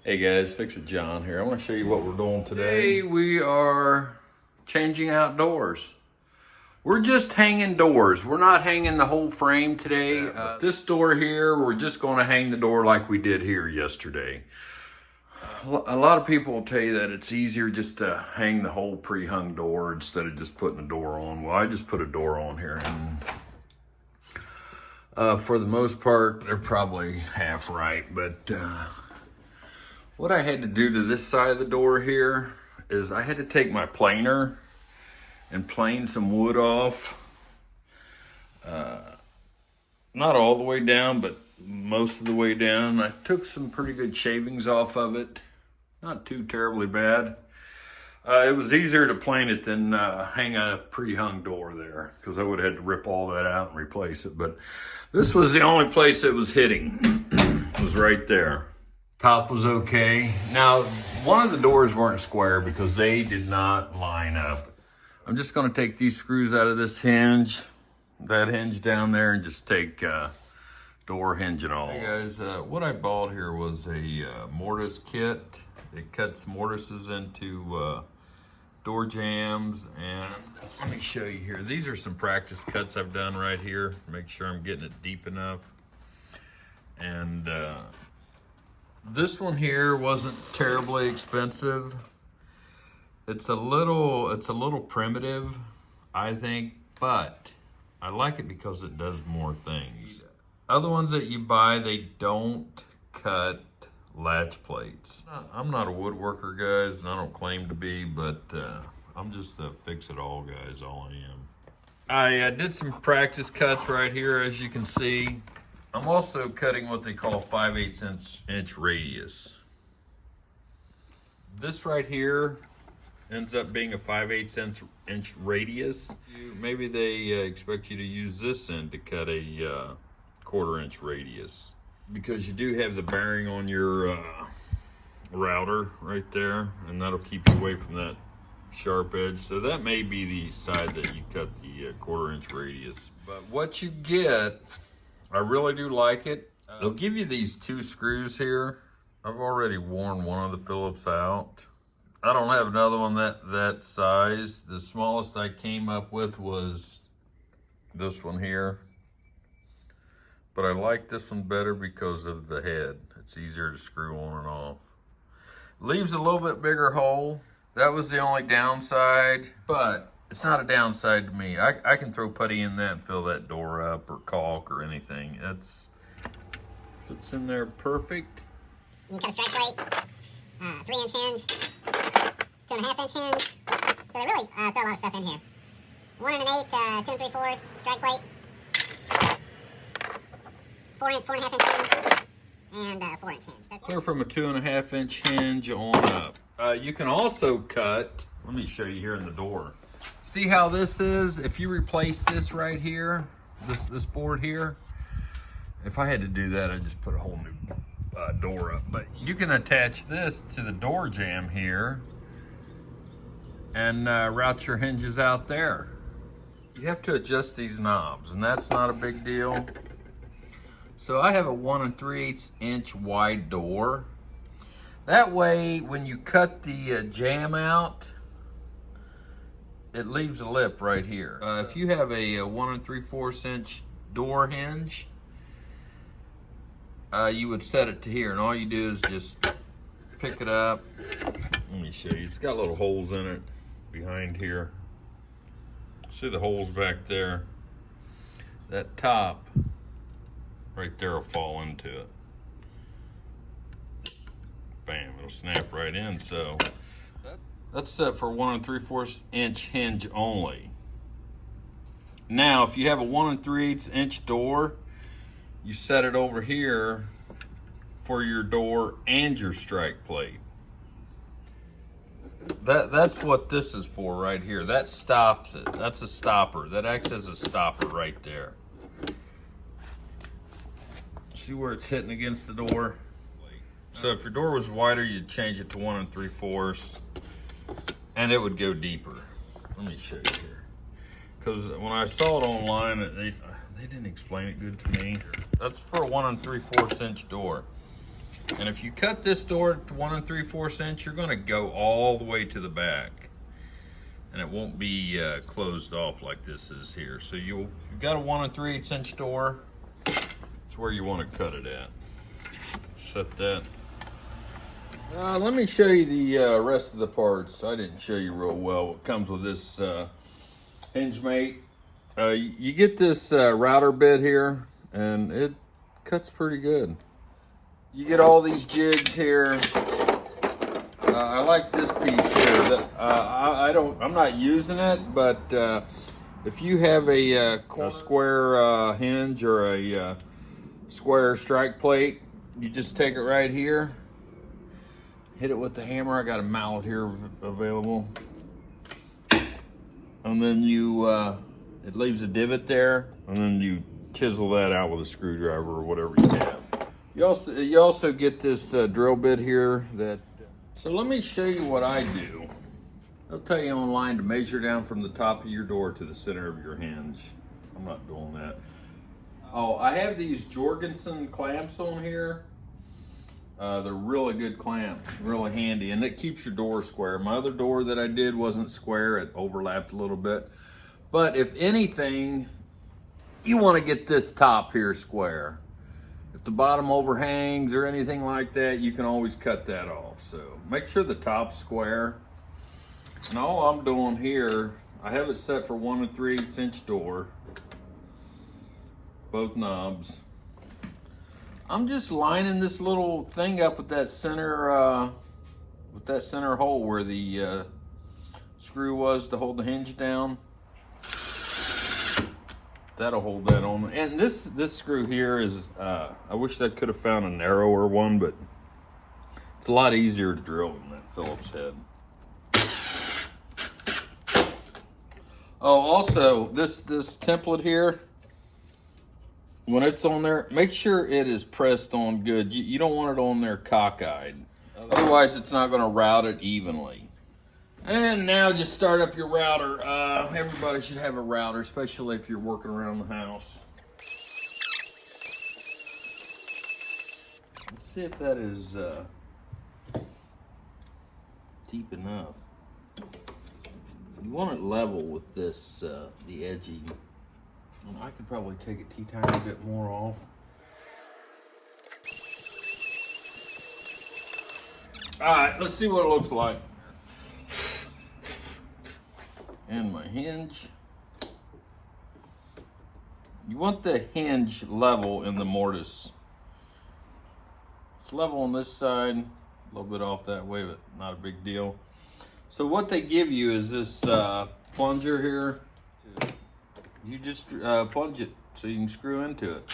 Hey guys, Fix It John here. I want to show you what we're doing today. Today we are changing out doors. We're just hanging doors. We're not hanging the whole frame today. This door here, we're just going to hang the door like we did here yesterday. A lot of people will tell you that it's easier just to hang the whole pre-hung door instead of just putting a door on. Well, I just put a door on here, and for the most part, they're probably half right, but what I had to do to this side of the door here is I had to take my planer and plane some wood off. Not all the way down, but most of the way down. I took some pretty good shavings off of it. Not too terribly bad. It was easier to plane it than hang a pre-hung door there, because I would have had to rip all that out and replace it. But this was the only place it was hitting. It was right there. Top was okay. Now, one of the doors weren't square because they did not line up. I'm just going to take these screws out of this hinge, that hinge down there, and just take door hinge and all. Hey guys, what I bought here was a mortise kit. It cuts mortises into door jambs, and let me show you here. These are some practice cuts I've done right here. Make sure I'm getting it deep enough. And this one here wasn't terribly expensive. It's a little primitive, I think, but I like it because it does more things. Other ones that you buy, they don't cut latch plates. I'm not a woodworker, guys, and I don't claim to be, but I'm just a fix-it-all guys, all I am. I did some practice cuts right here, as you can see. I'm also cutting what they call 5/8 inch radius. This right here ends up being a 5/8 inch radius. Maybe they expect you to use this end to cut a 1/4 inch radius, because you do have the bearing on your router right there, and that'll keep you away from that sharp edge. So that may be the side that you cut the 1/4 inch radius. But what you get, I really do like it. They'll give you these 2 screws here. I've already worn one of the Phillips out. I don't have another one that size. The smallest I came up with was this one here. But I like this one better because of the head. It's easier to screw on and off. Leaves a little bit bigger hole. That was the only downside, but it's not a downside to me. I can throw putty in that and fill that door up, or caulk, or anything. Fits in there perfect. You can cut a strike plate, 3-inch hinge, 2.5-inch hinge. So they really throw a lot of stuff in here. 1 1/8, 2 3/4 strike plate, 4.5-inch hinge, and 4-inch hinge. So Clear from a 2.5-inch hinge on up. You can also cut. Let me show you here in the door. See how this is? If you replace this right here, this board here, if I had to do that, I'd just put a whole new door up. But you can attach this to the door jamb here and route your hinges out there. You have to adjust these knobs, and that's not a big deal. So I have a 1 3/8 inch wide door. That way, when you cut the jamb out, it leaves a lip right here. If you have a 1 3/4 inch door hinge, you would set it to here, and all you do is just pick it up. Let me show you. It's got little holes in it behind here. See the holes back there? That top right there will fall into it. Bam, it'll snap right in. So that's set for 1 3/4 inch hinge only. Now, if you have a 1 3/8 inch door, you set it over here for your door and your strike plate. That's what this is for right here. That stops it. That's a stopper. That acts as a stopper right there. See where it's hitting against the door? So if your door was wider, you'd change it to 1 3/4, and it would go deeper. Let me show you here. Because when I saw it online, they didn't explain it good to me. That's for a 1 3/4 inch door. And if you cut this door to 1 3/4 inch, you're gonna go all the way to the back. And it won't be closed off like this is here. So if you've got a 1 3/8 inch door, it's where you want to cut it at. Set that. Let me show you the rest of the parts. I didn't show you real well what comes with this HingeMate. You get this router bit here, and it cuts pretty good. You get all these jigs here. I like this piece here. I'm not using it, but if you have a square hinge or a square strike plate, you just take it right here, hit it with the hammer. I got a mallet here available, and then it leaves a divot there, and then you chisel that out with a screwdriver or whatever you have. You also get this drill bit here that. So let me show you what I do. They'll tell you online to measure down from the top of your door to the center of your hinge. I'm not doing that. Oh, I have these Jorgensen clamps on here. They're really good clamps, really handy, and it keeps your door square. My other door that I did wasn't square. It overlapped a little bit. But if anything, you want to get this top here square. If the bottom overhangs or anything like that, you can always cut that off. So make sure the top's square. And all I'm doing here, I have it set for 1 3/8 inch door, both knobs. I'm just lining this little thing up with that center hole where the screw was to hold the hinge down. That'll hold that on. And this screw here is, I wish I could have found a narrower one, but it's a lot easier to drill than that Phillips head. Oh, also, this template here, when it's on there, make sure it is pressed on good. You don't want it on there cockeyed. Otherwise, it's not going to route it evenly. And now just start up your router. Everybody should have a router, especially if you're working around the house. Let's see if that is deep enough. You want it level with this, the edging. And I could probably take a tiny bit more off. All right, let's see what it looks like. And my hinge. You want the hinge level in the mortise. It's level on this side, a little bit off that way, but not a big deal. So what they give you is this plunger here. You just plunge it so you can screw into it.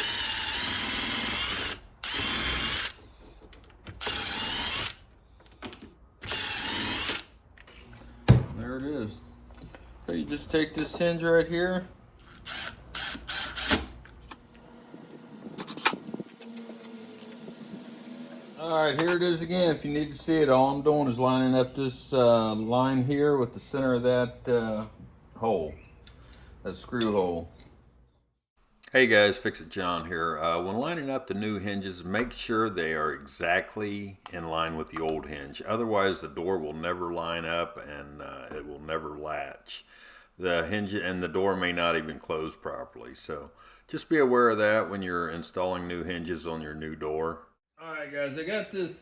There it is. So you just take this hinge right here. All right, here it is again. If you need to see it, all I'm doing is lining up this line here with the center of that hole, that screw hole. Hey guys, Fix It John here. When lining up the new hinges, make sure they are exactly in line with the old hinge. Otherwise, the door will never line up and it will never latch. The hinge and the door may not even close properly. So just be aware of that when you're installing new hinges on your new door. All right guys, I got this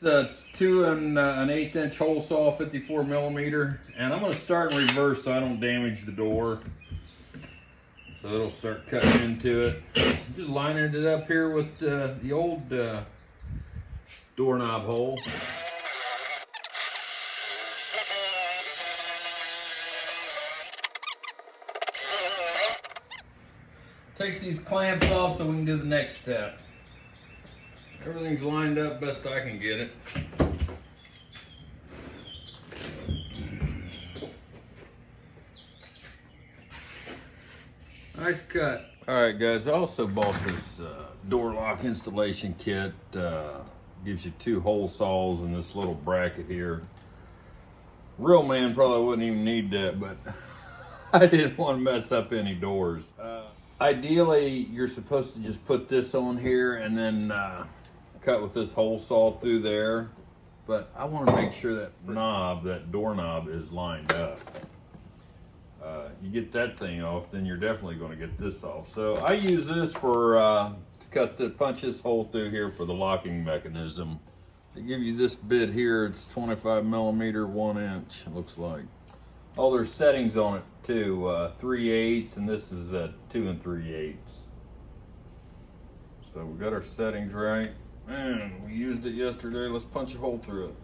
2 1/8 inch hole saw, 54 millimeter, and I'm going to start in reverse so I don't damage the door. So it'll start cutting into it. Just lining it up here with the old doorknob hole. Take these clamps off so we can do the next step. Everything's lined up best I can get it. Nice cut. All right, guys, I also bought this door lock installation kit. Gives you 2 hole saws and this little bracket here. Real man probably wouldn't even need that, but I didn't want to mess up any doors. Ideally, you're supposed to just put this on here and then cut with this hole saw through there, but I want to make sure that that doorknob is lined up. You get that thing off, then you're definitely going to get this off. So I use this for to punch this hole through here for the locking mechanism. They give you this bit here. It's 25 millimeter, 1 inch. It looks like. Oh, there's settings on it too. 3/8, and this is 2 3/8. So we got our settings right, and we used it yesterday. Let's punch a hole through it.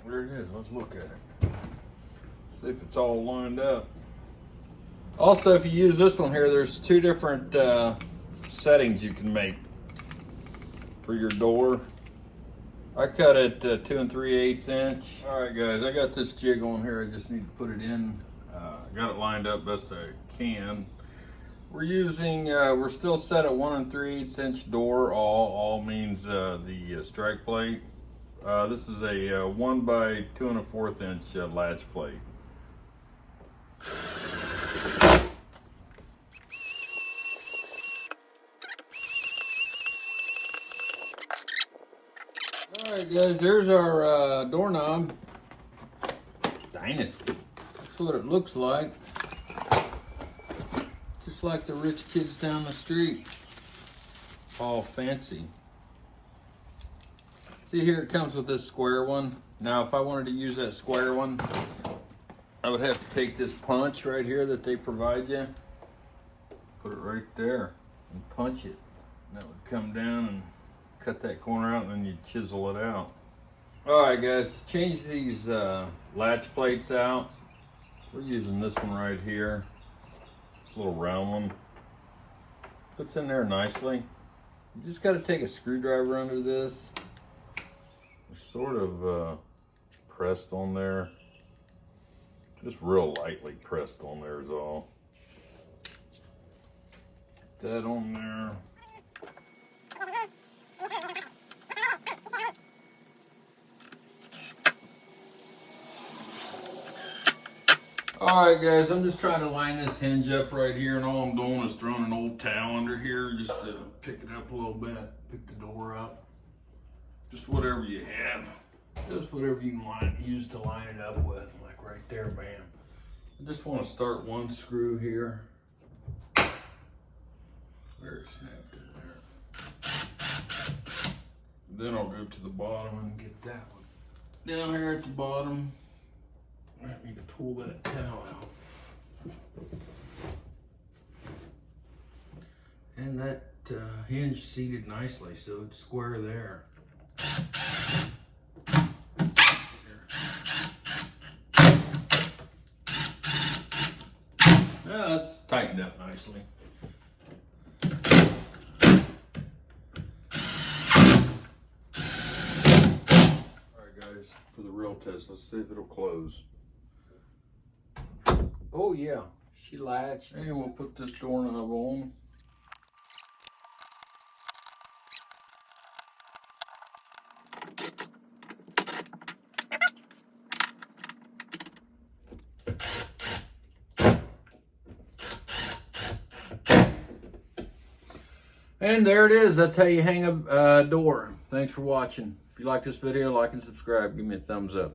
There it is. Let's look at it. See if it's all lined up. Also, if you use this one here, there's 2 different settings you can make for your door. I cut it 2 3/8 inch. All right, guys, I got this jig on here. I just need to put it in. Got it lined up best I can. We're using, we're still set at 1 3/8 inch door. All means the strike plate. This is a 1 by 2 1/4 inch latch plate. All right, guys, there's our doorknob. Dynasty. That's what it looks like. Just like the rich kids down the street. All fancy. See here, it comes with this square one. Now, if I wanted to use that square one, I would have to take this punch right here that they provide you, put it right there, and punch it. And that would come down and cut that corner out, and then you'd chisel it out. All right, guys, to change these latch plates out, we're using this one right here. This little round one. Fits in there nicely. You just got to take a screwdriver under this. It's sort of pressed on there. Just real lightly pressed on there is all. Get that on there. All right, guys, I'm just trying to line this hinge up right here, and all I'm doing is throwing an old towel under here just to pick it up a little bit, pick the door up. Just whatever you have. Just whatever you can use to line it up with, like right there, bam. I just want to start one screw here. There, it snapped in there. Then I'll go to the bottom and get that one. Down here at the bottom, I need to pull that towel out. And that hinge seated nicely, so it's square there. Yeah, that's tightened up nicely. Alright guys, for the real test, let's see if it'll close. Oh yeah, she latched. And we'll put this doorknob on. And there it is. That's how you hang a door. Thanks for watching. If you like this video, like and subscribe. Give me a thumbs up.